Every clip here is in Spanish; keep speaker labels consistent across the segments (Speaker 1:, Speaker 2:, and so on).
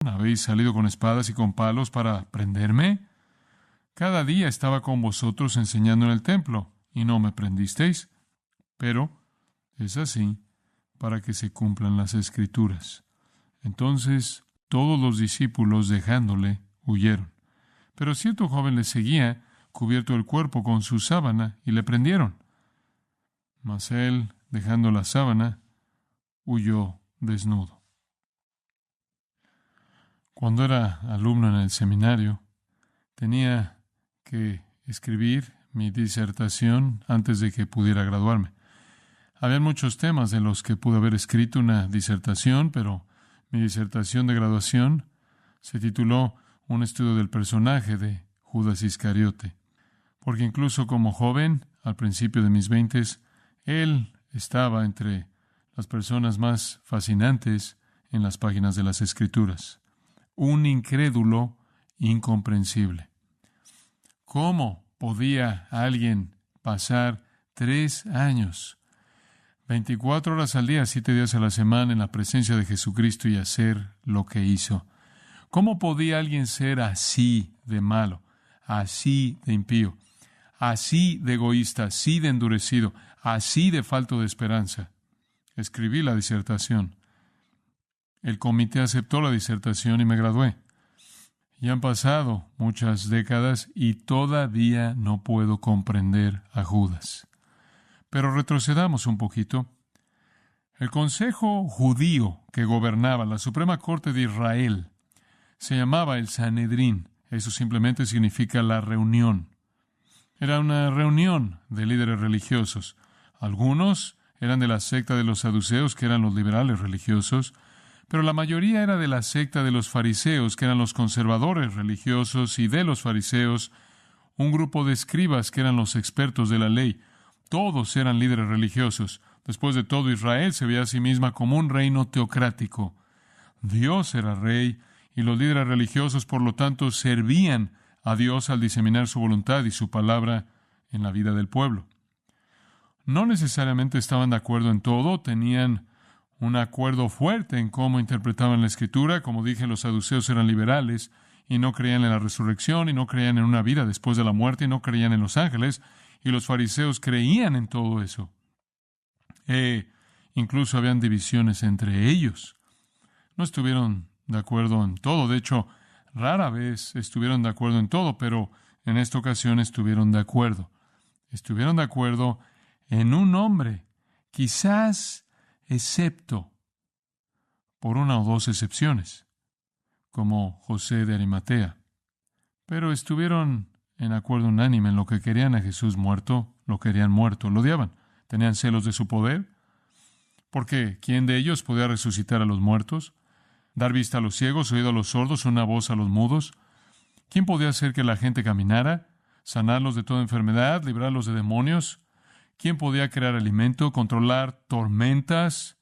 Speaker 1: ¿Habéis salido con espadas y con palos para prenderme? Cada día estaba con vosotros enseñando en el templo, y no me prendisteis. Pero es así para que se cumplan las Escrituras. Entonces todos los discípulos, dejándole, huyeron. Pero cierto joven le seguía, cubierto el cuerpo con su sábana, y le prendieron. Mas él, dejando la sábana, huyó desnudo. Cuando era alumno en el seminario, tenía que escribir mi disertación antes de que pudiera graduarme. Había muchos temas de los que pude haber escrito una disertación, pero mi disertación de graduación se tituló Un estudio del personaje de Judas Iscariote, porque incluso como joven, al principio de mis 20, él estaba entre las personas más fascinantes en las páginas de las Escrituras. Un incrédulo incomprensible. ¿Cómo podía alguien pasar 3 años, 24 horas al día, 7 días a la semana en la presencia de Jesucristo y hacer lo que hizo? ¿Cómo podía alguien ser así de malo, así de impío, así de egoísta, así de endurecido, así de falto de esperanza? Escribí la disertación. El comité aceptó la disertación y me gradué. Ya han pasado muchas décadas y todavía no puedo comprender a Judas. Pero retrocedamos un poquito. El consejo judío que gobernaba la Suprema Corte de Israel se llamaba el Sanedrín. Eso simplemente significa la reunión. Era una reunión de líderes religiosos. Algunos eran de la secta de los saduceos, que eran los liberales religiosos, pero la mayoría era de la secta de los fariseos, que eran los conservadores religiosos, y de los fariseos, un grupo de escribas, que eran los expertos de la ley. Todos eran líderes religiosos. Después de todo, Israel se veía a sí misma como un reino teocrático. Dios era rey, y los líderes religiosos, por lo tanto, servían a Dios al diseminar su voluntad y su palabra en la vida del pueblo. No necesariamente estaban de acuerdo en todo, tenían un acuerdo fuerte en cómo interpretaban la Escritura. Como dije, los saduceos eran liberales y no creían en la resurrección y no creían en una vida después de la muerte y no creían en los ángeles, y los fariseos creían en todo eso. Incluso habían divisiones entre ellos. No estuvieron de acuerdo en todo. De hecho, rara vez estuvieron de acuerdo en todo, pero en esta ocasión estuvieron de acuerdo. Estuvieron de acuerdo en un hombre, quizás excepto por una o dos excepciones, como José de Arimatea. Pero estuvieron en acuerdo unánime en lo que querían a Jesús muerto, lo querían muerto, lo odiaban. Tenían celos de su poder, porque ¿quién de ellos podía resucitar a los muertos? ¿Dar vista a los ciegos, oído a los sordos, una voz a los mudos? ¿Quién podía hacer que la gente caminara, sanarlos de toda enfermedad, librarlos de demonios? ¿Quién podía crear alimento, controlar tormentas?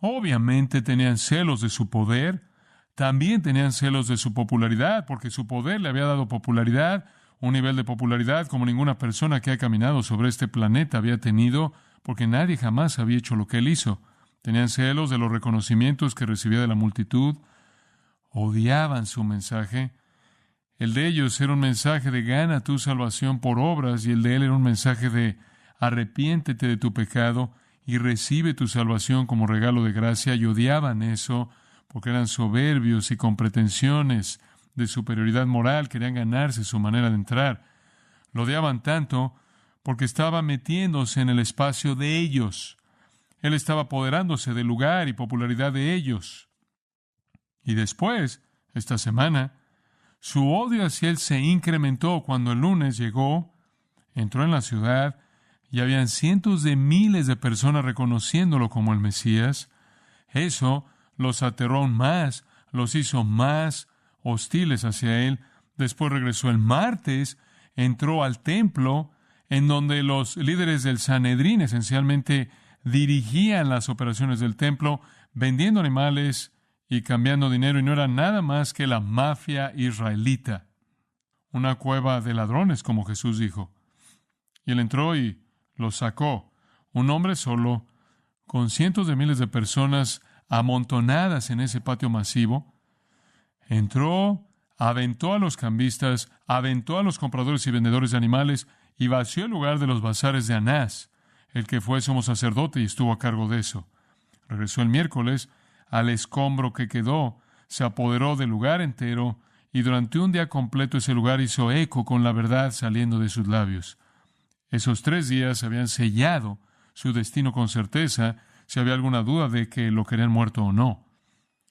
Speaker 1: Obviamente tenían celos de su poder. También tenían celos de su popularidad, porque su poder le había dado popularidad, un nivel de popularidad como ninguna persona que ha caminado sobre este planeta había tenido, porque nadie jamás había hecho lo que él hizo. Tenían celos de los reconocimientos que recibía de la multitud. Odiaban su mensaje. El de ellos era un mensaje de gana tu salvación por obras, y el de él era un mensaje de arrepiéntete de tu pecado y recibe tu salvación como regalo de gracia, y odiaban eso porque eran soberbios y con pretensiones de superioridad moral, querían ganarse su manera de entrar. Lo odiaban tanto porque estaba metiéndose en el espacio de ellos. Él estaba apoderándose del lugar y popularidad de ellos. Y después, esta semana, su odio hacia él se incrementó cuando el lunes llegó, entró en la ciudad, y habían cientos de miles de personas reconociéndolo como el Mesías. Eso los aterró aún más, los hizo más hostiles hacia él. Después regresó el martes, entró al templo, en donde los líderes del Sanedrín esencialmente dirigían las operaciones del templo, vendiendo animales y cambiando dinero, y no era nada más que la mafia israelita, una cueva de ladrones, como Jesús dijo. Y él entró y los sacó, un hombre solo, con cientos de miles de personas amontonadas en ese patio masivo. Entró, aventó a los cambistas, aventó a los compradores y vendedores de animales y vació el lugar de los bazares de Anás, el que fue sumo sacerdote y estuvo a cargo de eso. Regresó el miércoles al escombro que quedó, se apoderó del lugar entero y durante un día completo ese lugar hizo eco con la verdad saliendo de sus labios. Esos 3 días habían sellado su destino con certeza, si había alguna duda de que lo querían muerto o no.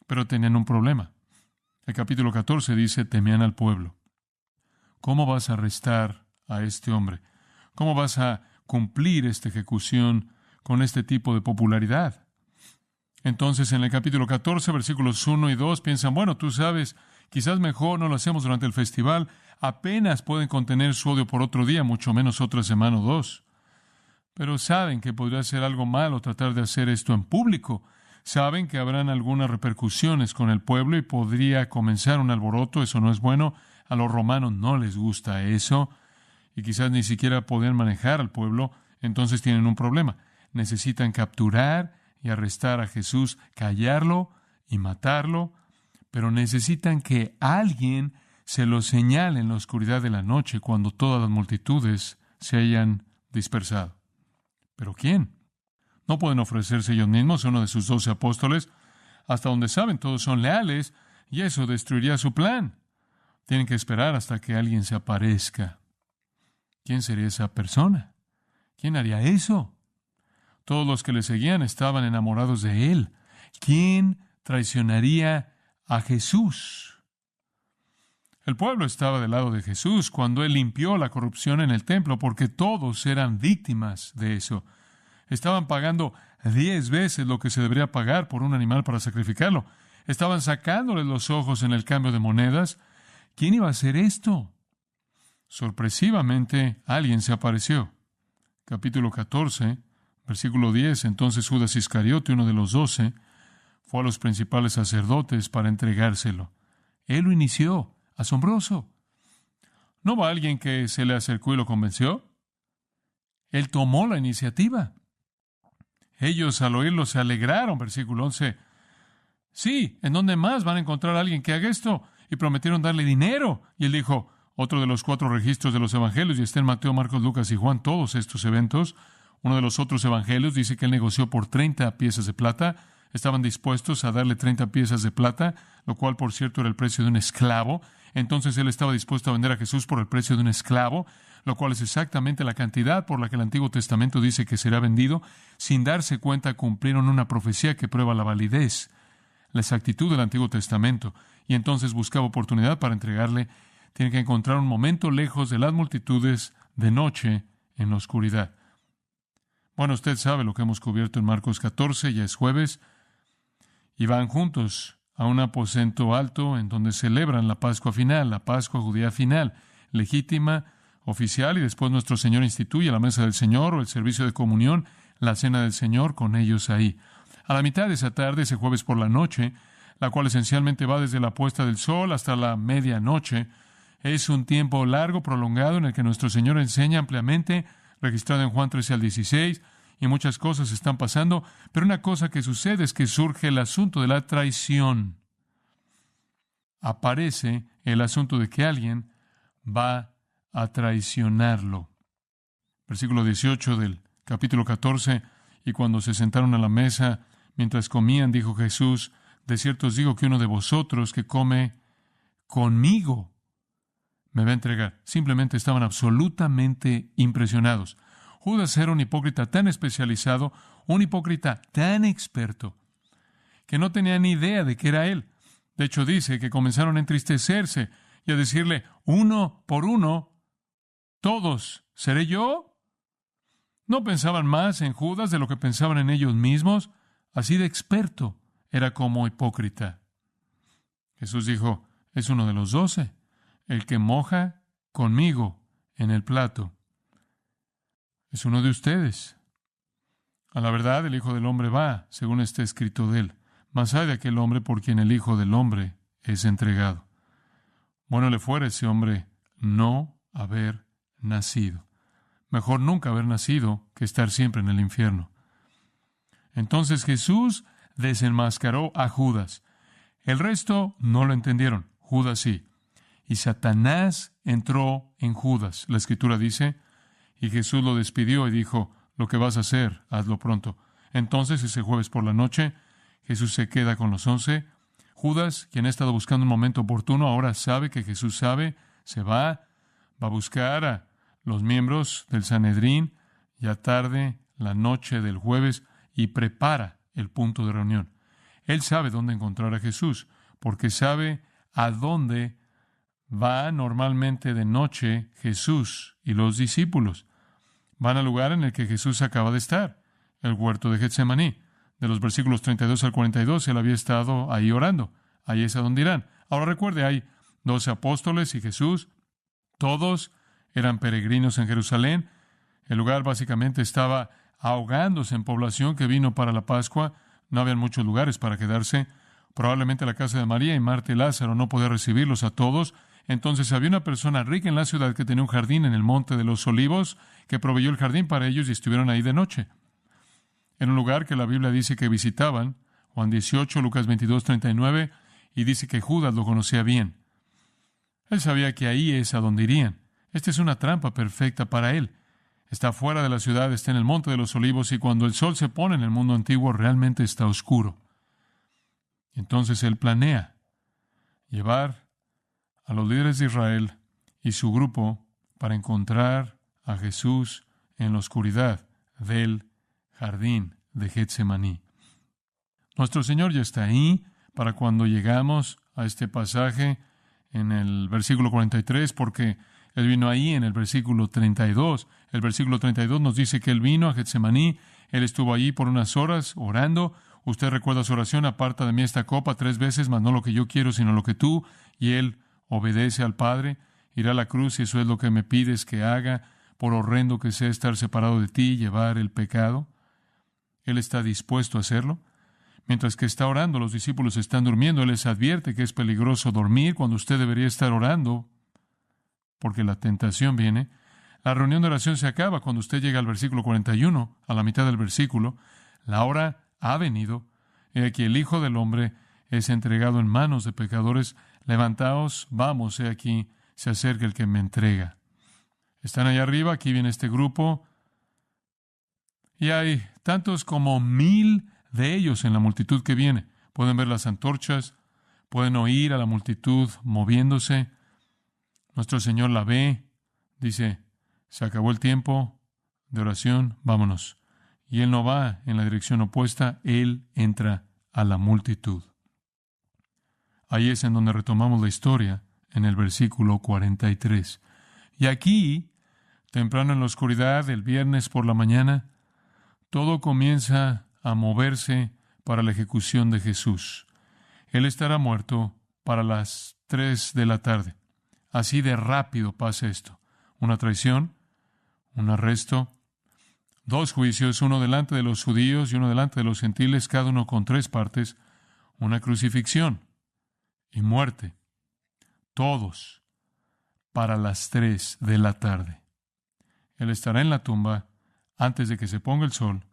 Speaker 1: Pero tenían un problema. El capítulo 14 dice, temían al pueblo. ¿Cómo vas a arrestar a este hombre? ¿Cómo vas a cumplir esta ejecución con este tipo de popularidad? Entonces, en el capítulo 14, versículos 1 y 2, piensan, bueno, tú sabes, quizás mejor no lo hacemos durante el festival. Apenas pueden contener su odio por otro día, mucho menos otra semana o 2. Pero saben que podría ser algo malo tratar de hacer esto en público. Saben que habrán algunas repercusiones con el pueblo y podría comenzar un alboroto. Eso no es bueno. A los romanos no les gusta eso. Y quizás ni siquiera pueden manejar al pueblo. Entonces tienen un problema. Necesitan capturar y arrestar a Jesús, callarlo y matarlo. Pero necesitan que alguien se lo señale en la oscuridad de la noche cuando todas las multitudes se hayan dispersado. ¿Pero quién? No pueden ofrecerse ellos mismos, uno de sus 12 apóstoles. Hasta donde saben, todos son leales, y eso destruiría su plan. Tienen que esperar hasta que alguien se aparezca. ¿Quién sería esa persona? ¿Quién haría eso? Todos los que le seguían estaban enamorados de él. ¿Quién traicionaría a Jesús? El pueblo estaba del lado de Jesús cuando él limpió la corrupción en el templo, porque todos eran víctimas de eso. Estaban pagando 10 veces lo que se debería pagar por un animal para sacrificarlo. Estaban sacándoles los ojos en el cambio de monedas. ¿Quién iba a hacer esto? Sorpresivamente, alguien se apareció. Capítulo 14, versículo 10. Entonces Judas Iscariote, uno de los 12, fue a los principales sacerdotes para entregárselo. Él lo inició. Asombroso. ¿No va alguien que se le acercó y lo convenció? Él tomó la iniciativa. Ellos al oírlo se alegraron, versículo 11. Sí, ¿en dónde más van a encontrar a alguien que haga esto? Y prometieron darle dinero. Y él dijo, otro de los 4 registros de los evangelios, y está en Mateo, Marcos, Lucas y Juan, todos estos eventos. Uno de los otros evangelios dice que él negoció por 30 piezas de plata. Estaban dispuestos a darle 30 piezas de plata, lo cual, por cierto, era el precio de un esclavo. Entonces él estaba dispuesto a vender a Jesús por el precio de un esclavo, lo cual es exactamente la cantidad por la que el Antiguo Testamento dice que será vendido. Sin darse cuenta, cumplieron una profecía que prueba la validez, la exactitud del Antiguo Testamento. Y entonces buscaba oportunidad para entregarle. Tiene que encontrar un momento lejos de las multitudes, de noche, en la oscuridad. Bueno, usted sabe lo que hemos cubierto en Marcos 14, ya es jueves, y van juntos a un aposento alto en donde celebran la Pascua final, la Pascua judía final, legítima, oficial, y después nuestro Señor instituye la mesa del Señor o el servicio de comunión, la cena del Señor con ellos ahí. A la mitad de esa tarde, ese jueves por la noche, la cual esencialmente va desde la puesta del sol hasta la medianoche, es un tiempo largo, prolongado, en el que nuestro Señor enseña ampliamente, registrado en Juan 13 al 16, y muchas cosas están pasando, pero una cosa que sucede es que surge el asunto de la traición. Aparece el asunto de que alguien va a traicionarlo. Versículo 18 del capítulo 14, y cuando se sentaron a la mesa, mientras comían, dijo Jesús, de cierto os digo que uno de vosotros que come conmigo me va a entregar. Simplemente estaban absolutamente impresionados. Judas era un hipócrita tan especializado, un hipócrita tan experto, que no tenía ni idea de que era él. De hecho, dice que comenzaron a entristecerse y a decirle, uno por uno, todos, ¿seré yo? No pensaban más en Judas de lo que pensaban en ellos mismos. Así de experto era como hipócrita. Jesús dijo, es uno de los 12, el que moja conmigo en el plato. Es uno de ustedes. A la verdad, el Hijo del Hombre va, según está escrito de él, mas hay de aquel hombre por quien el Hijo del Hombre es entregado. Bueno le fuera a ese hombre no haber nacido. Mejor nunca haber nacido que estar siempre en el infierno. Entonces Jesús desenmascaró a Judas. El resto no lo entendieron. Judas sí. Y Satanás entró en Judas. La Escritura dice, y Jesús lo despidió y dijo, lo que vas a hacer, hazlo pronto. Entonces, ese jueves por la noche, Jesús se queda con los 11. Judas, quien ha estado buscando un momento oportuno, ahora sabe que Jesús sabe, se va a buscar a los miembros del Sanedrín, ya tarde, la noche del jueves, y prepara el punto de reunión. Él sabe dónde encontrar a Jesús, porque sabe a dónde va normalmente de noche Jesús y los discípulos. Van al lugar en el que Jesús acaba de estar, el huerto de Getsemaní. De los versículos 32 al 42, él había estado ahí orando. Ahí es a donde irán. Ahora recuerde, hay 12 apóstoles y Jesús. Todos eran peregrinos en Jerusalén. El lugar básicamente estaba ahogándose en población que vino para la Pascua. No habían muchos lugares para quedarse. Probablemente la casa de María y Marta y Lázaro no podía recibirlos a todos. Entonces había una persona rica en la ciudad que tenía un jardín en el Monte de los Olivos, que proveyó el jardín para ellos y estuvieron ahí de noche. En un lugar que la Biblia dice que visitaban, Juan 18, Lucas 22, 39, y dice que Judas lo conocía bien. Él sabía que ahí es a donde irían. Esta es una trampa perfecta para él. Está fuera de la ciudad, está en el Monte de los Olivos, y cuando el sol se pone en el mundo antiguo, realmente está oscuro. Entonces él planea llevar a los líderes de Israel y su grupo para encontrar a Jesús en la oscuridad del jardín de Getsemaní. Nuestro Señor ya está ahí para cuando llegamos a este pasaje en el versículo 43, porque Él vino ahí en el versículo 32. El versículo 32 nos dice que Él vino a Getsemaní, Él estuvo allí por unas horas orando. Usted recuerda su oración, aparta de mí esta copa 3 veces, mas no lo que yo quiero, sino lo que tú. Y Él obedece al Padre, irá a la cruz y eso es lo que me pides que haga, por horrendo que sea estar separado de ti y llevar el pecado. Él está dispuesto a hacerlo. Mientras que está orando, los discípulos están durmiendo. Él les advierte que es peligroso dormir cuando usted debería estar orando, porque la tentación viene. La reunión de oración se acaba cuando usted llega al versículo 41, a la mitad del versículo. La hora ha venido. He aquí el Hijo del Hombre es entregado en manos de pecadores. Levantaos, vamos, he aquí, se acerca el que me entrega. Están allá arriba, aquí viene este grupo, y hay tantos como 1000 de ellos en la multitud que viene. Pueden ver las antorchas, pueden oír a la multitud moviéndose. Nuestro Señor la ve, dice, se acabó el tiempo de oración, vámonos. Y Él no va en la dirección opuesta, Él entra a la multitud. Ahí es en donde retomamos la historia, en el versículo 43. Y aquí, temprano en la oscuridad, el viernes por la mañana, todo comienza a moverse para la ejecución de Jesús. Él estará muerto para las 3 de la tarde. Así de rápido pasa esto. Una traición, un arresto, 2 juicios, uno delante de los judíos y uno delante de los gentiles, cada uno con 3 partes, una crucifixión y muerte. Todos para las 3 de la tarde. Él estará en la tumba antes de que se ponga el sol.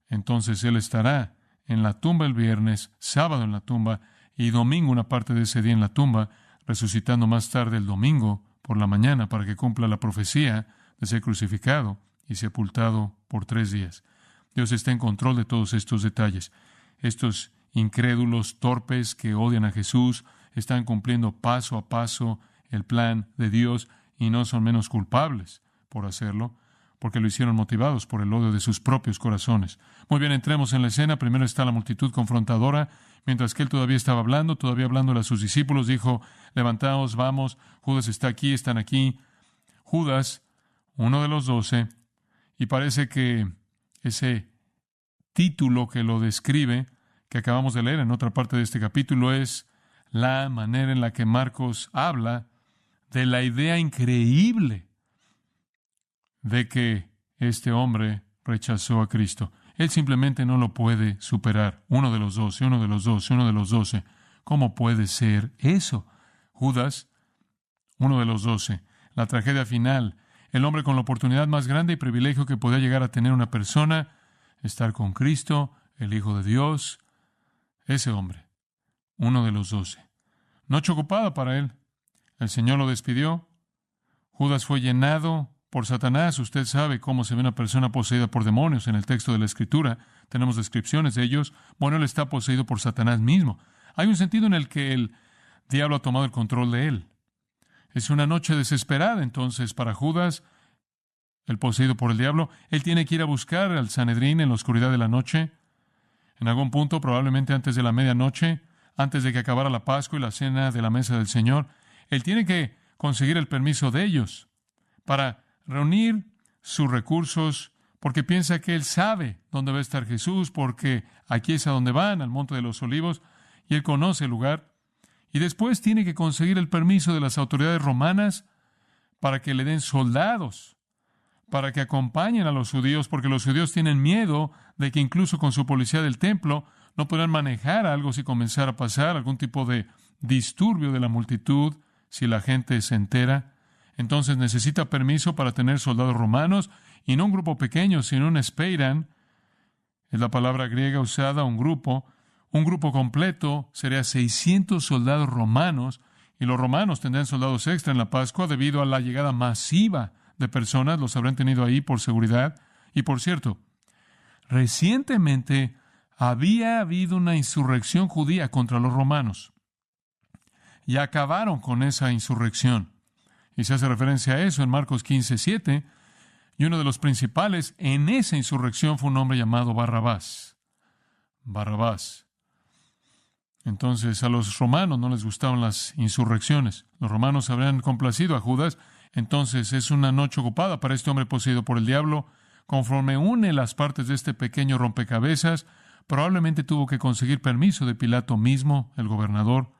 Speaker 1: Entonces Él estará en la tumba el viernes, sábado en la tumba y domingo una parte de ese día en la tumba, resucitando más tarde el domingo por la mañana para que cumpla la profecía de ser crucificado y sepultado por 3 días. Dios está en control de todos estos detalles. Estos incrédulos, torpes, que odian a Jesús, están cumpliendo paso a paso el plan de Dios y no son menos culpables por hacerlo, porque lo hicieron motivados por el odio de sus propios corazones. Muy bien, entremos en la escena. Primero está la multitud confrontadora. Mientras que Él todavía estaba hablando, todavía hablándole a sus discípulos, dijo, levantaos, vamos, Judas está aquí, están aquí. Judas, uno de los 12, y parece que ese título que lo describe, que acabamos de leer en otra parte de este capítulo, es la manera en la que Marcos habla de la idea increíble de que este hombre rechazó a Cristo. Él simplemente no lo puede superar. Uno de los 12, uno de los 12, uno de los 12. ¿Cómo puede ser eso? Judas, uno de los 12. La tragedia final. El hombre con la oportunidad más grande y privilegio que podía llegar a tener una persona, estar con Cristo, el Hijo de Dios. Ese hombre, uno de los 12. Noche ocupada para él. El Señor lo despidió. Judas fue llenado por Satanás. Usted sabe cómo se ve una persona poseída por demonios en el texto de la Escritura. Tenemos descripciones de ellos. Bueno, él está poseído por Satanás mismo. Hay un sentido en el que el diablo ha tomado el control de él. Es una noche desesperada, entonces, para Judas, el poseído por el diablo. Él tiene que ir a buscar al Sanedrín en la oscuridad de la noche. En algún punto, probablemente antes de la medianoche, antes de que acabara la Pascua y la cena de la mesa del Señor, él tiene que conseguir el permiso de ellos para reunir sus recursos, porque piensa que él sabe dónde va a estar Jesús, porque aquí es a donde van, al Monte de los Olivos, y él conoce el lugar. Y después tiene que conseguir el permiso de las autoridades romanas para que le den soldados, para que acompañen a los judíos, porque los judíos tienen miedo de que incluso con su policía del templo no podrán manejar algo si comenzara a pasar algún tipo de disturbio de la multitud, si la gente se entera. Entonces necesita permiso para tener soldados romanos, y no un grupo pequeño, sino un speiran, es la palabra griega usada, un grupo completo, sería 600 soldados romanos, y los romanos tendrán soldados extra en la Pascua debido a la llegada masiva de personas, los habrán tenido ahí por seguridad. Y por cierto, recientemente había habido una insurrección judía contra los romanos, y acabaron con esa insurrección. Y se hace referencia a eso en Marcos 15:7, y uno de los principales en esa insurrección fue un hombre llamado Barrabás. Barrabás. Entonces a los romanos no les gustaban las insurrecciones. Los romanos habrían complacido a Judas. Entonces es una noche ocupada para este hombre poseído por el diablo. Conforme une las partes de este pequeño rompecabezas, probablemente tuvo que conseguir permiso de Pilato mismo, el gobernador.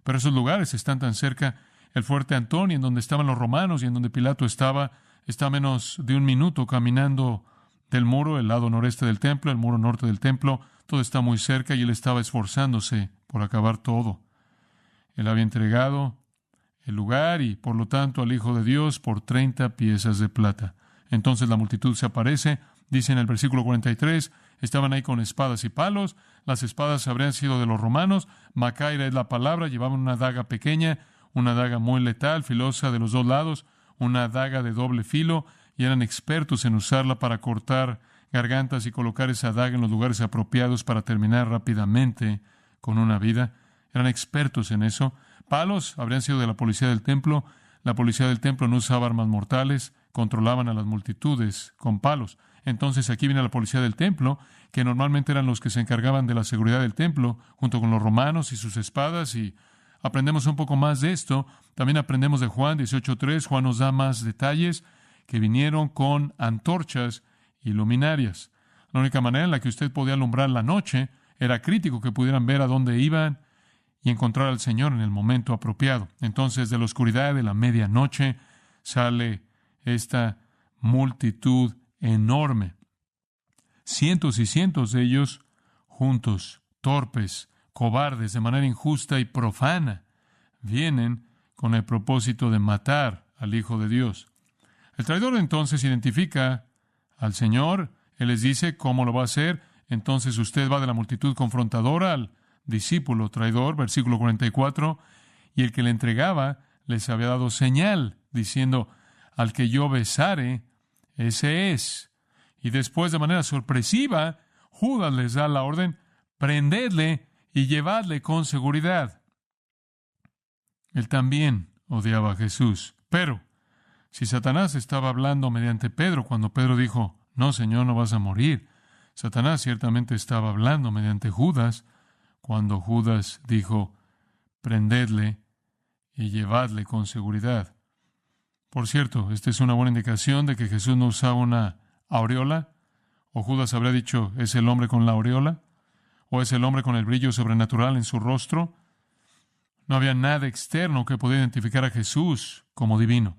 Speaker 1: Pero esos lugares están tan cerca. El fuerte Antón, en donde estaban los romanos y en donde Pilato está a menos de 1 minuto caminando del muro, el lado noreste del templo, el muro norte del templo. Todo está muy cerca y él estaba esforzándose por acabar todo. Él había entregado el lugar y, por lo tanto, al Hijo de Dios por 30 piezas de plata. Entonces la multitud se aparece. Dice en el versículo 43, estaban ahí con espadas y palos. Las espadas habrían sido de los romanos. Macaira es la palabra. Llevaban una daga pequeña, una daga muy letal, filosa de los dos lados, una daga de doble filo, y eran expertos en usarla para cortar gargantas y colocar esa daga en los lugares apropiados para terminar rápidamente con una vida. Eran expertos en eso. Palos habrían sido de la policía del templo. La policía del templo no usaba armas mortales, controlaban a las multitudes con palos. Entonces aquí viene la policía del templo, que normalmente eran los que se encargaban de la seguridad del templo, junto con los romanos y sus espadas, y aprendemos un poco más de esto. También aprendemos de Juan 18:3. Juan nos da más detalles, que vinieron con antorchas y luminarias. La única manera en la que usted podía alumbrar la noche era crítico que pudieran ver a dónde iban y encontrar al Señor en el momento apropiado. Entonces, de la oscuridad de la medianoche sale esta multitud enorme. Cientos y cientos de ellos juntos, torpes, cobardes, de manera injusta y profana, vienen con el propósito de matar al Hijo de Dios. El traidor entonces identifica al Señor. Él les dice cómo lo va a hacer. Entonces usted va de la multitud confrontadora al discípulo traidor, versículo 44, y el que le entregaba les había dado señal, diciendo, al que yo besare, ese es. Y después, de manera sorpresiva, Judas les da la orden, prendedle y llevadle con seguridad. Él también odiaba a Jesús. Pero, si Satanás estaba hablando mediante Pedro, cuando Pedro dijo, no, Señor, no vas a morir, Satanás ciertamente estaba hablando mediante Judas, cuando Judas dijo, prendedle y llevadle con seguridad. Por cierto, esta es una buena indicación de que Jesús no usaba una aureola, o Judas habría dicho, ¿es el hombre con la aureola? ¿O es el hombre con el brillo sobrenatural en su rostro? No había nada externo que pudiera identificar a Jesús como divino.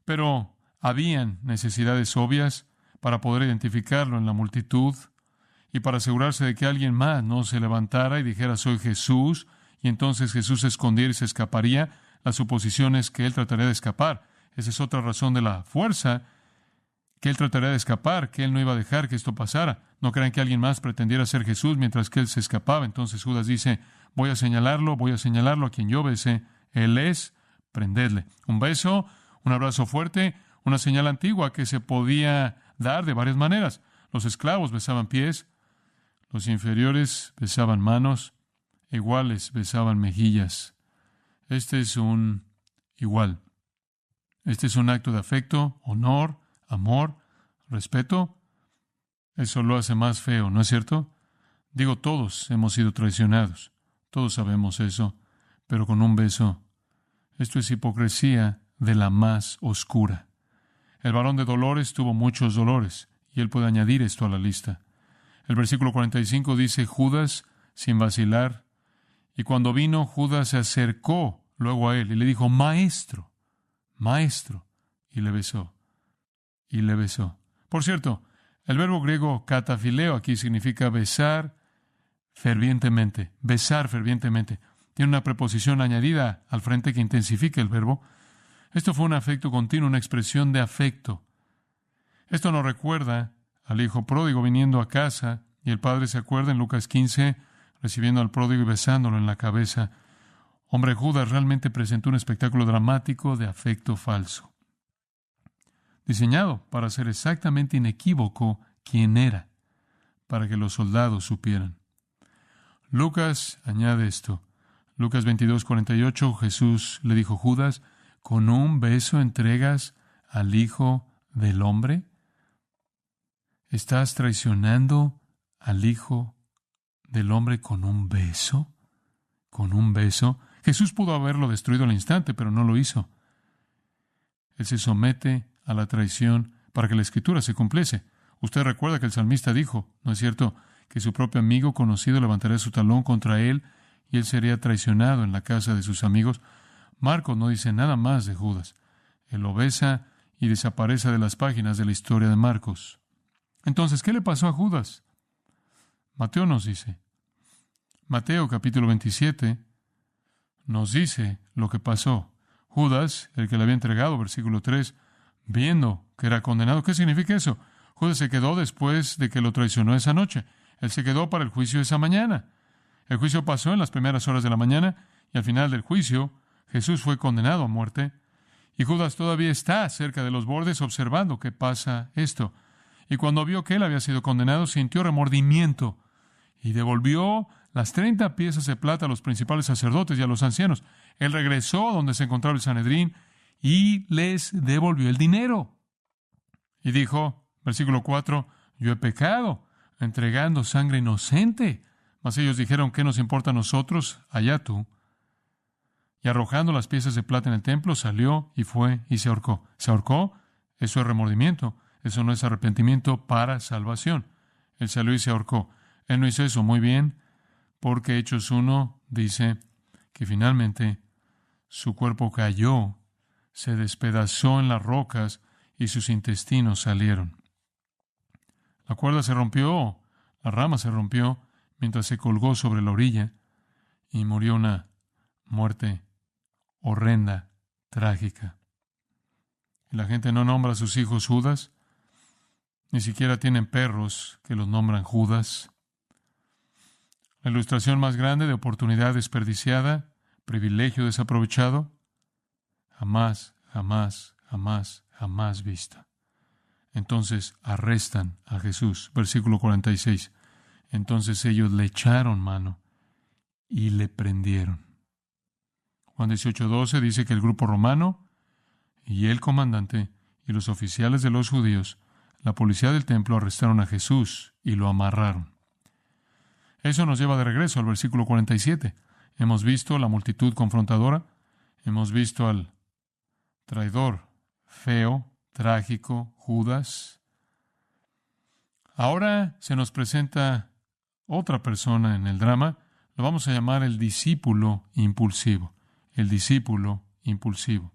Speaker 1: Pero habían necesidades obvias para poder identificarlo en la multitud y para asegurarse de que alguien más no se levantara y dijera, soy Jesús, y entonces Jesús se escondiera y se escaparía. La suposición es que él trataría de escapar. Esa es otra razón de la fuerza que él trataría de escapar, que él no iba a dejar que esto pasara. No crean que alguien más pretendiera ser Jesús mientras que él se escapaba. Entonces Judas dice, voy a señalarlo a quien yo besé. Él es, prendedle. Un beso, un abrazo fuerte, una señal antigua que se podía dar de varias maneras. Los esclavos besaban pies, los inferiores besaban manos, iguales besaban mejillas. Este es un igual. Este es un acto de afecto, honor, amor, respeto. Eso lo hace más feo, ¿no es cierto? Digo, todos hemos sido traicionados. Todos sabemos eso. Pero con un beso, esto es hipocresía de la más oscura. El varón de dolores tuvo muchos dolores, y él puede añadir esto a la lista. El versículo 45 dice, Judas, sin vacilar, y cuando vino, Judas se acercó luego a él y le dijo, Maestro, Maestro, y le besó, y le besó. Por cierto, el verbo griego katafileo aquí significa besar fervientemente, besar fervientemente. Tiene una preposición añadida al frente que intensifica el verbo. Esto fue un afecto continuo, una expresión de afecto. Esto nos recuerda al hijo pródigo viniendo a casa, y el padre se acuerda en Lucas 15, recibiendo al pródigo y besándolo en la cabeza. Hombre, Judas realmente presentó un espectáculo dramático de afecto falso, diseñado para ser exactamente inequívoco quién era, para que los soldados supieran. Lucas añade esto. Lucas 22:48, Jesús le dijo, Judas, ¿con un beso entregas al Hijo del Hombre? ¿Estás traicionando al Hijo del Hombre con un beso? ¿Con un beso? Jesús pudo haberlo destruido al instante, pero no lo hizo. Él se somete a la traición para que la Escritura se cumpliese. Usted recuerda que el salmista dijo, ¿no es cierto?, que su propio amigo conocido levantaría su talón contra él y él sería traicionado en la casa de sus amigos. Marcos no dice nada más de Judas. Él lo besa y desaparece de las páginas de la historia de Marcos. Entonces, ¿qué le pasó a Judas? Mateo nos dice. Mateo capítulo 27 nos dice lo que pasó. Judas, el que le había entregado, versículo 3, viendo que era condenado. ¿Qué significa eso? Judas se quedó después de que lo traicionó esa noche. Él se quedó para el juicio esa mañana. El juicio pasó en las primeras horas de la mañana y al final del juicio Jesús fue condenado a muerte. Y Judas todavía está cerca de los bordes observando qué pasa esto. Y cuando vio que él había sido condenado, sintió remordimiento y devolvió las 30 piezas de plata a los principales sacerdotes y a los ancianos. Él regresó a donde se encontraba el Sanedrín y les devolvió el dinero. Y dijo, versículo 4, yo he pecado, entregando sangre inocente. Mas ellos dijeron, ¿qué nos importa a nosotros? Allá tú. Y arrojando las piezas de plata en el templo, salió y fue y se ahorcó. ¿Se ahorcó? Eso es remordimiento. Eso no es arrepentimiento para salvación. Él salió y se ahorcó. Él no hizo eso. Muy bien, porque Hechos 1 dice que finalmente su cuerpo cayó, se despedazó en las rocas y sus intestinos salieron. La cuerda se rompió, la rama se rompió mientras se colgó sobre la orilla y murió una muerte horrenda, trágica. Y la gente no nombra a sus hijos Judas, ni siquiera tienen perros que los nombran Judas. La ilustración más grande de oportunidad desperdiciada, privilegio desaprovechado, jamás, jamás, jamás, jamás vista. Entonces arrestan a Jesús. Versículo 46. Entonces ellos le echaron mano y le prendieron. Juan 18:12 dice que el grupo romano y el comandante y los oficiales de los judíos, la policía del templo, arrestaron a Jesús y lo amarraron. Eso nos lleva de regreso al versículo 47. Hemos visto la multitud confrontadora, hemos visto al traidor feo, trágico, Judas. Ahora se nos presenta otra persona en el drama. Lo vamos a llamar el discípulo impulsivo. El discípulo impulsivo.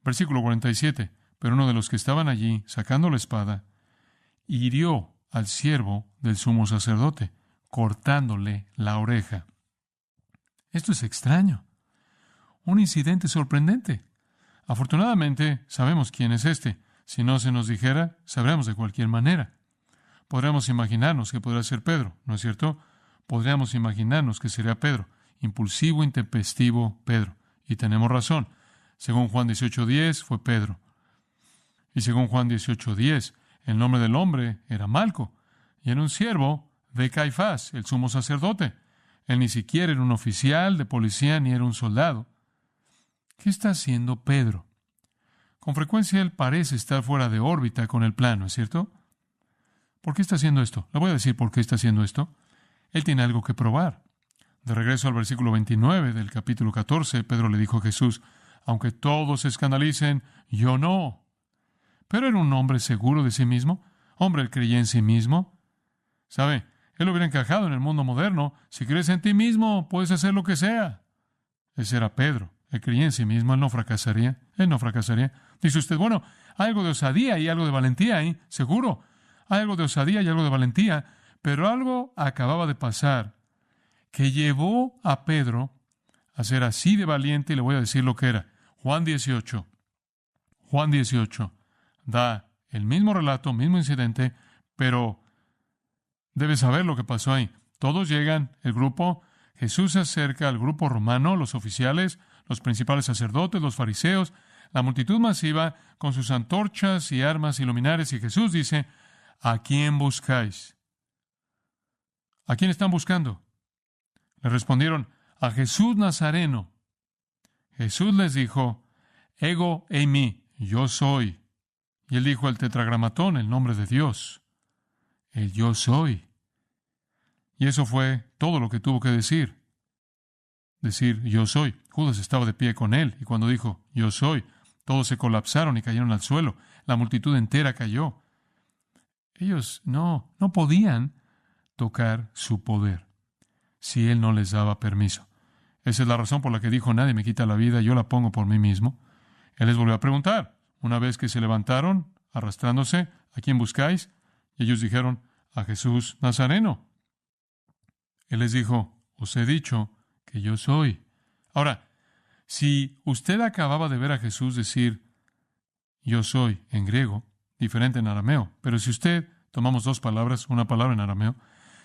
Speaker 1: Versículo 47. Pero uno de los que estaban allí, sacando la espada, hirió al siervo del sumo sacerdote, cortándole la oreja. Esto es extraño. Un incidente sorprendente. Afortunadamente, sabemos quién es este. Si no se nos dijera, sabremos de cualquier manera. Podríamos imaginarnos que podría ser Pedro, ¿no es cierto? Podríamos imaginarnos que sería Pedro, impulsivo, intempestivo Pedro. Y tenemos razón. Según Juan 18:10 fue Pedro. Y según Juan 18:10, el nombre del hombre era Malco, y era un siervo de Caifás, el sumo sacerdote. Él ni siquiera era un oficial de policía ni era un soldado. ¿Qué está haciendo Pedro? Con frecuencia él parece estar fuera de órbita con el plano, ¿es cierto? ¿Por qué está haciendo esto? Le voy a decir por qué está haciendo esto. Él tiene algo que probar. De regreso al versículo 29 del capítulo 14, Pedro le dijo a Jesús, aunque todos se escandalicen, yo no. Pero era un hombre seguro de sí mismo. Hombre, él creía en sí mismo. ¿Sabe? Él hubiera encajado en el mundo moderno. Si crees en ti mismo, puedes hacer lo que sea. Ese era Pedro. Él creía en sí mismo. Él no fracasaría. Él no fracasaría. Dice usted, bueno, hay algo de osadía y algo de valentía ahí. Seguro. Hay algo de osadía y algo de valentía. Pero algo acababa de pasar que llevó a Pedro a ser así de valiente, y le voy a decir lo que era. Juan 18. Juan 18 da el mismo relato, mismo incidente, pero debes saber lo que pasó ahí. Todos llegan, el grupo, Jesús se acerca al grupo romano, los oficiales, los principales sacerdotes, los fariseos, la multitud masiva con sus antorchas y armas y luminares, y Jesús dice, ¿a quién buscáis? ¿A quién están buscando? Le respondieron, a Jesús Nazareno. Jesús les dijo, ego eimi, yo soy. Y él dijo el tetragramatón, el nombre de Dios. El yo soy. Y eso fue todo lo que tuvo que decir. Decir, yo soy. Judas estaba de pie con él, y cuando dijo, yo soy, todos se colapsaron y cayeron al suelo. La multitud entera cayó. Ellos no podían tocar su poder si él no les daba permiso. Esa es la razón por la que dijo, nadie me quita la vida, yo la pongo por mí mismo. Él les volvió a preguntar, una vez que se levantaron, arrastrándose, ¿a quién buscáis? Y ellos dijeron, a Jesús Nazareno. Él les dijo, os he dicho que yo soy. Ahora, si usted acababa de ver a Jesús decir, yo soy en griego, diferente en arameo, pero si usted, tomamos dos palabras, una palabra en arameo,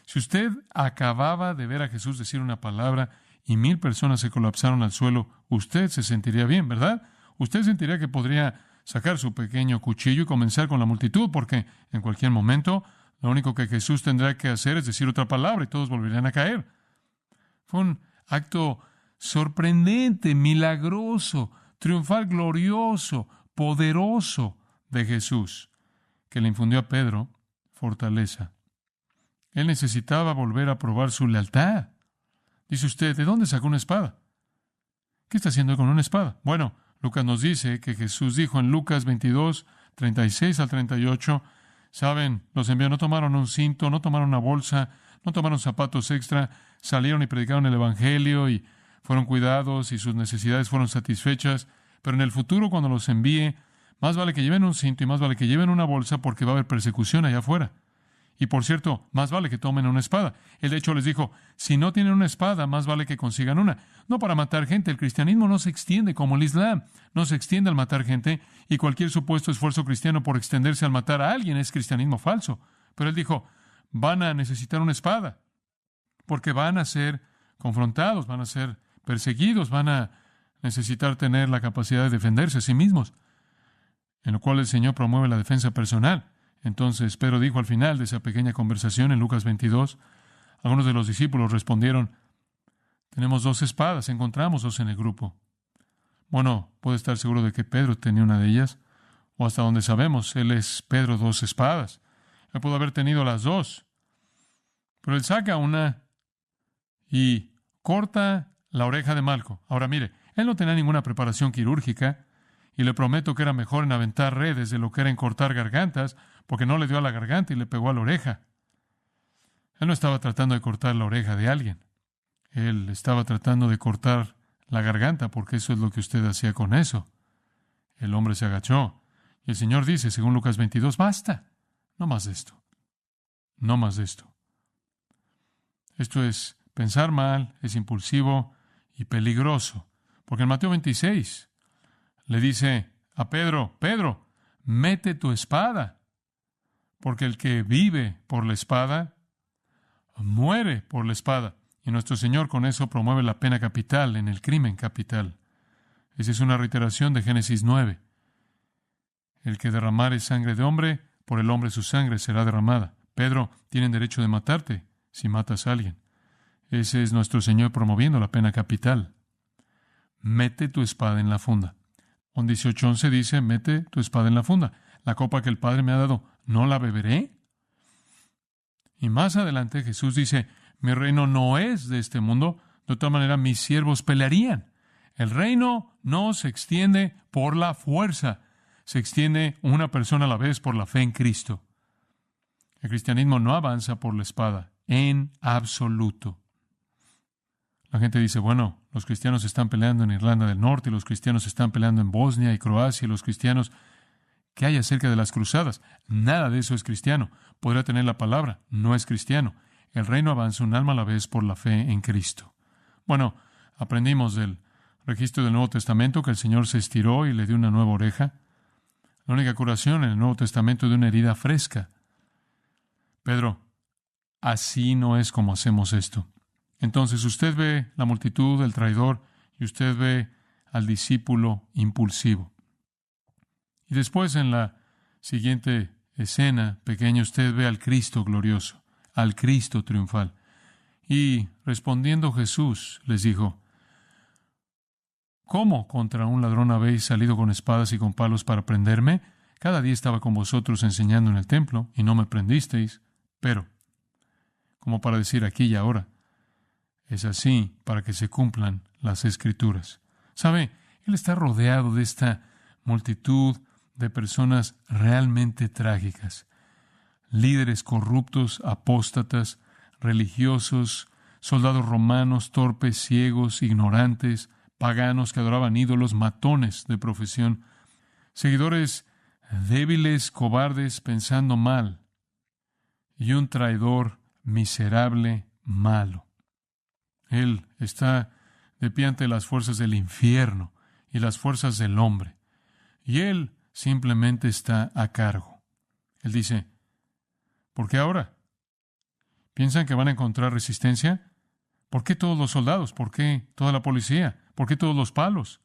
Speaker 1: si usted acababa de ver a Jesús decir una palabra y 1,000 personas se colapsaron al suelo, usted se sentiría bien, ¿verdad? Usted sentiría que podría sacar su pequeño cuchillo y comenzar con la multitud, porque en cualquier momento lo único que Jesús tendrá que hacer es decir otra palabra y todos volverían a caer. Fue un acto sorprendente, milagroso, triunfal, glorioso, poderoso de Jesús, que le infundió a Pedro fortaleza. Él necesitaba volver a probar su lealtad. Dice usted, ¿de dónde sacó una espada? ¿Qué está haciendo con una espada? Bueno, Lucas nos dice que Jesús dijo en Lucas 22, 36 al 38, saben, los envió, no tomaron un cinto, no tomaron una bolsa, no tomaron zapatos extra, salieron y predicaron el Evangelio y fueron cuidados y sus necesidades fueron satisfechas, pero en el futuro cuando los envíe, más vale que lleven un cinto y más vale que lleven una bolsa porque va a haber persecución allá afuera. Y por cierto, más vale que tomen una espada. Él de hecho les dijo, si no tienen una espada, más vale que consigan una. No para matar gente, el cristianismo no se extiende como el Islam, no se extiende al matar gente, y cualquier supuesto esfuerzo cristiano por extenderse al matar a alguien es cristianismo falso. Pero él dijo, van a necesitar una espada, porque van a ser confrontados, van a ser perseguidos, van a necesitar tener la capacidad de defenderse a sí mismos, en lo cual el Señor promueve la defensa personal. Entonces Pedro dijo al final de esa pequeña conversación en Lucas 22, algunos de los discípulos respondieron, tenemos 2 espadas, encontramos 2 en el grupo. Bueno, puede estar seguro de que Pedro tenía una de ellas, o hasta donde sabemos, él es Pedro 2 espadas. Él pudo haber tenido las 2, pero él saca una y corta la oreja de Malco. Ahora mire, él no tenía ninguna preparación quirúrgica, y le prometo que era mejor en aventar redes de lo que era en cortar gargantas, porque no le dio a la garganta y le pegó a la oreja. Él no estaba tratando de cortar la oreja de alguien. Él estaba tratando de cortar la garganta, porque eso es lo que usted hacía con eso. El hombre se agachó, y el Señor dice, según Lucas 22, basta, no más de esto, no más de esto. Esto es pensar mal, es impulsivo y peligroso, porque en Mateo 26 le dice a Pedro, Pedro, mete tu espada, porque el que vive por la espada, muere por la espada. Y nuestro Señor con eso promueve la pena capital en el crimen capital. Esa es una reiteración de Génesis 9. El que derramare sangre de hombre, por el hombre su sangre será derramada. Pedro, tienen derecho de matarte si matas a alguien. Ese es nuestro Señor promoviendo la pena capital. Mete tu espada en la funda. Juan 18:11 dice, mete tu espada en la funda. La copa que el Padre me ha dado, ¿no la beberé? Y más adelante Jesús dice, mi reino no es de este mundo, de otra manera mis siervos pelearían. El reino no se extiende por la fuerza, se extiende una persona a la vez por la fe en Cristo. El cristianismo no avanza por la espada, en absoluto. La gente dice, bueno, los cristianos están peleando en Irlanda del Norte, y los cristianos están peleando en Bosnia y Croacia, y los cristianos... ¿Qué hay acerca de las cruzadas? Nada de eso es cristiano. Podrá tener la palabra, no es cristiano. El reino avanza un alma a la vez por la fe en Cristo. Bueno, aprendimos del registro del Nuevo Testamento que el Señor se estiró y le dio una nueva oreja. La única curación en el Nuevo Testamento de una herida fresca. Pedro, así no es como hacemos esto. Entonces usted ve la multitud, el traidor, y usted ve al discípulo impulsivo. Y después en la siguiente escena pequeña usted ve al Cristo glorioso, al Cristo triunfal. Y respondiendo Jesús les dijo, ¿cómo contra un ladrón habéis salido con espadas y con palos para prenderme? Cada día estaba con vosotros enseñando en el templo y no me prendisteis, pero, como para decir aquí y ahora, es así para que se cumplan las Escrituras. ¿Sabe? Él está rodeado de esta multitud de personas realmente trágicas, líderes corruptos, apóstatas, religiosos, soldados romanos, torpes, ciegos, ignorantes, paganos que adoraban ídolos, matones de profesión, seguidores débiles, cobardes, pensando mal, y un traidor miserable, malo. Él está de pie ante las fuerzas del infierno y las fuerzas del hombre, y él simplemente está a cargo. Él dice, ¿por qué ahora? ¿Piensan que van a encontrar resistencia? ¿Por qué todos los soldados? ¿Por qué toda la policía? ¿Por qué todos los palos?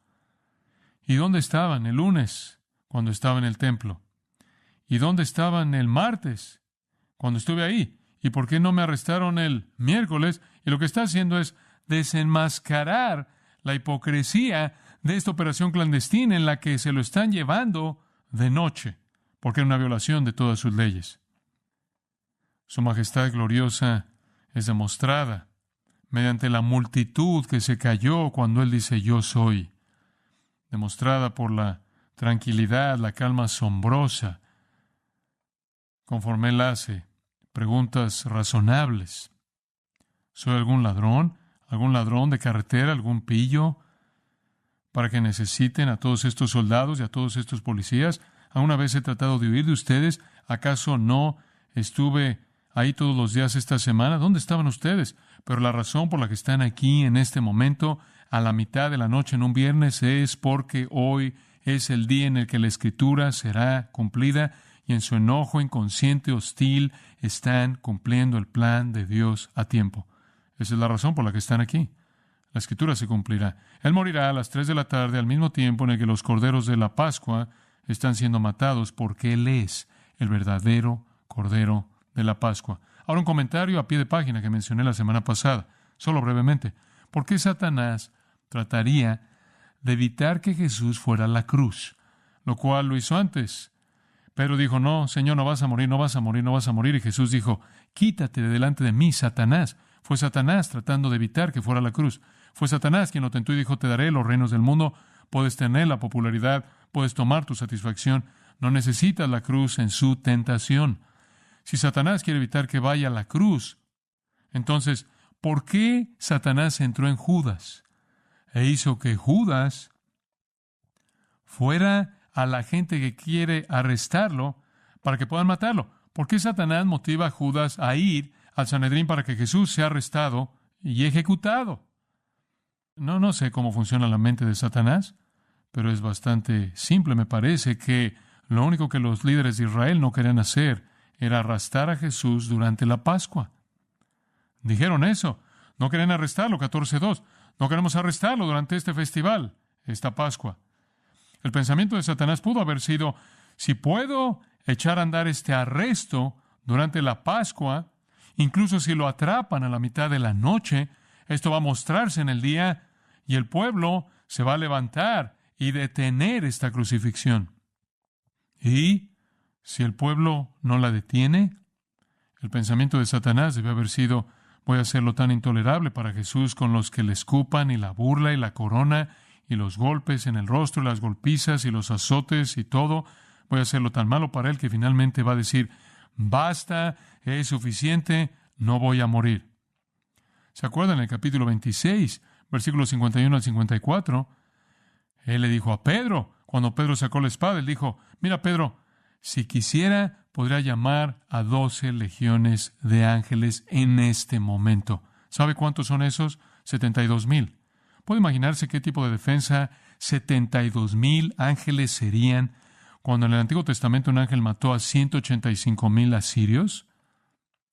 Speaker 1: ¿Y dónde estaban el lunes cuando estaba en el templo? ¿Y dónde estaban el martes cuando estuve ahí? ¿Y por qué no me arrestaron el miércoles? Y lo que está haciendo es desenmascarar la hipocresía de esta operación clandestina en la que se lo están llevando de noche, porque era una violación de todas sus leyes. Su majestad gloriosa es demostrada mediante la multitud que se cayó cuando Él dice yo soy, demostrada por la tranquilidad, la calma asombrosa, conforme Él hace preguntas razonables. ¿Soy algún ladrón? ¿Algún ladrón de carretera? ¿Algún pillo? Para que necesiten a todos estos soldados y a todos estos policías. ¿Alguna vez he tratado de huir de ustedes? ¿Acaso no estuve ahí todos los días esta semana? ¿Dónde estaban ustedes? Pero la razón por la que están aquí en este momento, a la mitad de la noche en un viernes, es porque hoy es el día en el que la Escritura será cumplida y en su enojo inconsciente hostil están cumpliendo el plan de Dios a tiempo. Esa es la razón por la que están aquí. La Escritura se cumplirá. Él morirá a las 3 de la tarde, al mismo tiempo en el que los corderos de la Pascua están siendo matados, porque Él es el verdadero Cordero de la Pascua. Ahora un comentario a pie de página que mencioné la semana pasada, solo brevemente. ¿Por qué Satanás trataría de evitar que Jesús fuera a la cruz? Lo cual lo hizo antes. Pedro dijo, no, Señor, no vas a morir, no vas a morir, no vas a morir. Y Jesús dijo, quítate de delante de mí, Satanás. Fue Satanás tratando de evitar que fuera a la cruz. Fue Satanás quien lo tentó y dijo, te daré los reinos del mundo, puedes tener la popularidad, puedes tomar tu satisfacción, no necesitas la cruz en su tentación. Si Satanás quiere evitar que vaya a la cruz, entonces, ¿por qué Satanás entró en Judas e hizo que Judas fuera a la gente que quiere arrestarlo para que puedan matarlo? ¿Por qué Satanás motiva a Judas a ir al Sanedrín para que Jesús sea arrestado y ejecutado? No sé cómo funciona la mente de Satanás, pero es bastante simple. Me parece que Lo único que los líderes de Israel no querían hacer era arrestar a Jesús durante la Pascua. Dijeron eso. No querían arrestarlo, 14:2. No queremos arrestarlo durante este festival, esta Pascua. El pensamiento de Satanás pudo haber sido, si puedo echar a andar este arresto durante la Pascua, incluso si lo atrapan a la mitad de la noche, esto va a mostrarse en el día y el pueblo se va a levantar y detener esta crucifixión. Y si el pueblo no la detiene, el pensamiento de Satanás debe haber sido, voy a hacerlo tan intolerable para Jesús con los que le escupan y la burla y la corona y los golpes en el rostro y las golpizas y los azotes y todo. Voy a hacerlo tan malo para él que finalmente va a decir, basta, es suficiente, no voy a morir. ¿Se acuerdan en el capítulo 26, versículos 51 al 54? Él le dijo a Pedro, cuando Pedro sacó la espada, él dijo, mira Pedro, si quisiera, podría llamar a 12 legiones de ángeles en este momento. ¿Sabe cuántos son esos? 72,000. ¿Puede imaginarse qué tipo de defensa 72,000 ángeles serían cuando en el Antiguo Testamento un ángel mató a 185,000 asirios?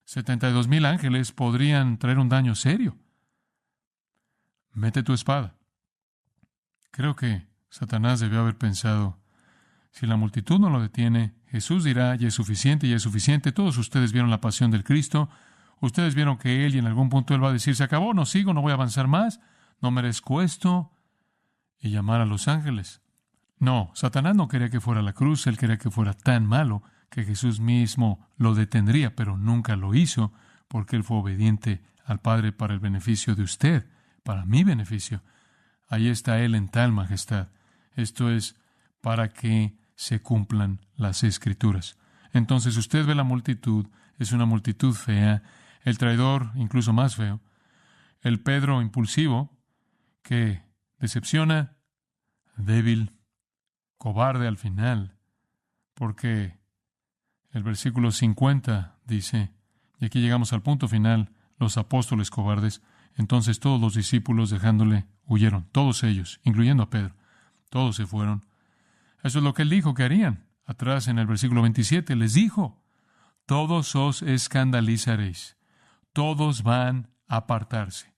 Speaker 1: 72,000 ángeles podrían traer un daño serio. Mete tu espada. Creo que Satanás debió haber pensado, si la multitud no lo detiene, Jesús dirá, ya es suficiente, ya es suficiente. Todos ustedes vieron la pasión del Cristo. Ustedes vieron que Él, y en algún punto Él va a decir, se acabó, no sigo, no voy a avanzar más, no merezco esto, y llamar a los ángeles. No, Satanás no quería que fuera a la cruz, él quería que fuera tan malo que Jesús mismo lo detendría, pero nunca lo hizo, porque Él fue obediente al Padre para el beneficio de usted, para mi beneficio. Ahí está Él en tal majestad. Esto es para que se cumplan las Escrituras. Entonces usted ve la multitud, es una multitud fea, el traidor incluso más feo, el Pedro impulsivo que decepciona, débil, cobarde al final, porque el versículo 50 dice, y aquí llegamos al punto final, los apóstoles cobardes, entonces todos los discípulos dejándole huyeron, todos ellos, incluyendo a Pedro, todos se fueron. Eso es lo que él dijo que harían. Atrás en el versículo 27 les dijo, todos os escandalizaréis, todos van a apartarse.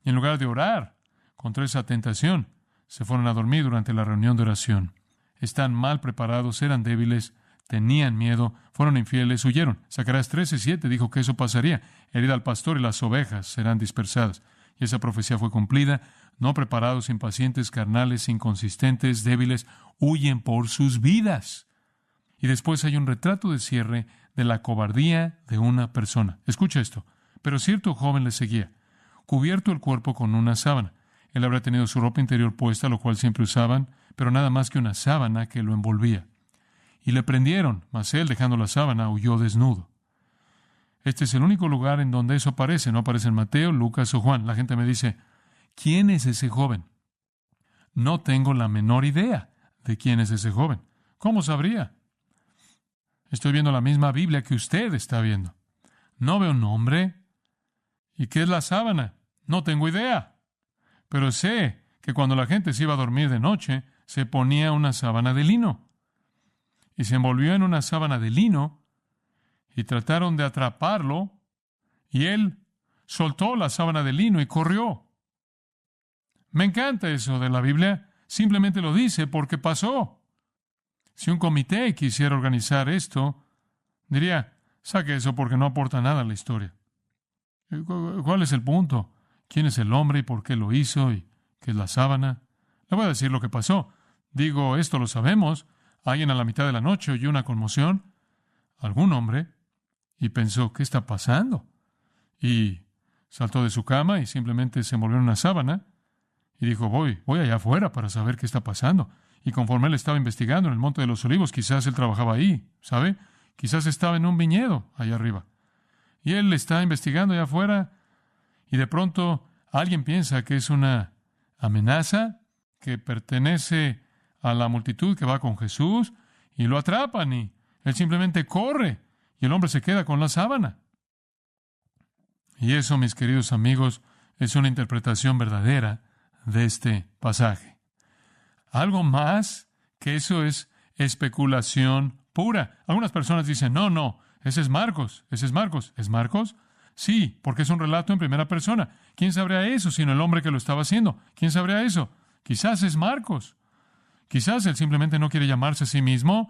Speaker 1: Y en lugar de orar contra esa tentación, se fueron a dormir durante la reunión de oración. Están mal preparados, eran débiles, tenían miedo, fueron infieles, huyeron. Zacarías 13:7 dijo que eso pasaría. Herida al pastor y las ovejas serán dispersadas. Y esa profecía fue cumplida. No preparados, impacientes, carnales, inconsistentes, débiles, huyen por sus vidas. Y después hay un retrato de cierre de la cobardía de una persona. Escucha esto. Pero cierto joven le seguía, cubierto el cuerpo con una sábana. Él habría tenido su ropa interior puesta, lo cual siempre usaban, pero nada más que una sábana que lo envolvía. Y le prendieron, mas él, dejando la sábana, huyó desnudo. Este es el único lugar en donde eso aparece. No aparece en Mateo, Lucas o Juan. La gente me dice, ¿quién es ese joven? No tengo la menor idea de quién es ese joven. ¿Cómo sabría? Estoy viendo la misma Biblia que usted está viendo. No veo un nombre. ¿Y qué es la sábana? No tengo idea. Pero sé que cuando la gente se iba a dormir de noche, se ponía una sábana de lino. Y se envolvió en una sábana de lino y trataron de atraparlo y él soltó la sábana de lino y corrió. Me encanta eso de la Biblia. Simplemente lo dice porque pasó. Si un comité quisiera organizar esto, diría, saque eso porque no aporta nada a la historia. ¿Cuál es el punto? ¿Quién es el hombre y por qué lo hizo? ¿Y qué es la sábana? Le voy a decir lo que pasó. Digo, esto lo sabemos. Alguien a la mitad de la noche oyó una conmoción, algún hombre, y pensó, ¿qué está pasando? Y saltó de su cama y simplemente se envolvió en una sábana y dijo, voy allá afuera para saber qué está pasando. Y conforme él estaba investigando en el Monte de los Olivos, quizás él trabajaba ahí, ¿sabe? Quizás estaba en un viñedo allá arriba. Y él está investigando allá afuera y de pronto alguien piensa que es una amenaza que pertenece a la multitud que va con Jesús y lo atrapan y él simplemente corre y el hombre se queda con la sábana. Y eso, mis queridos amigos, es una interpretación verdadera de este pasaje. Algo más que eso es especulación pura. Algunas personas dicen, no, no, ese es Marcos, ese es Marcos. ¿Es Marcos? Sí, porque es un relato en primera persona. ¿Quién sabría eso sino el hombre que lo estaba haciendo? ¿Quién sabría eso? Quizás es Marcos. Quizás él simplemente no quiere llamarse a sí mismo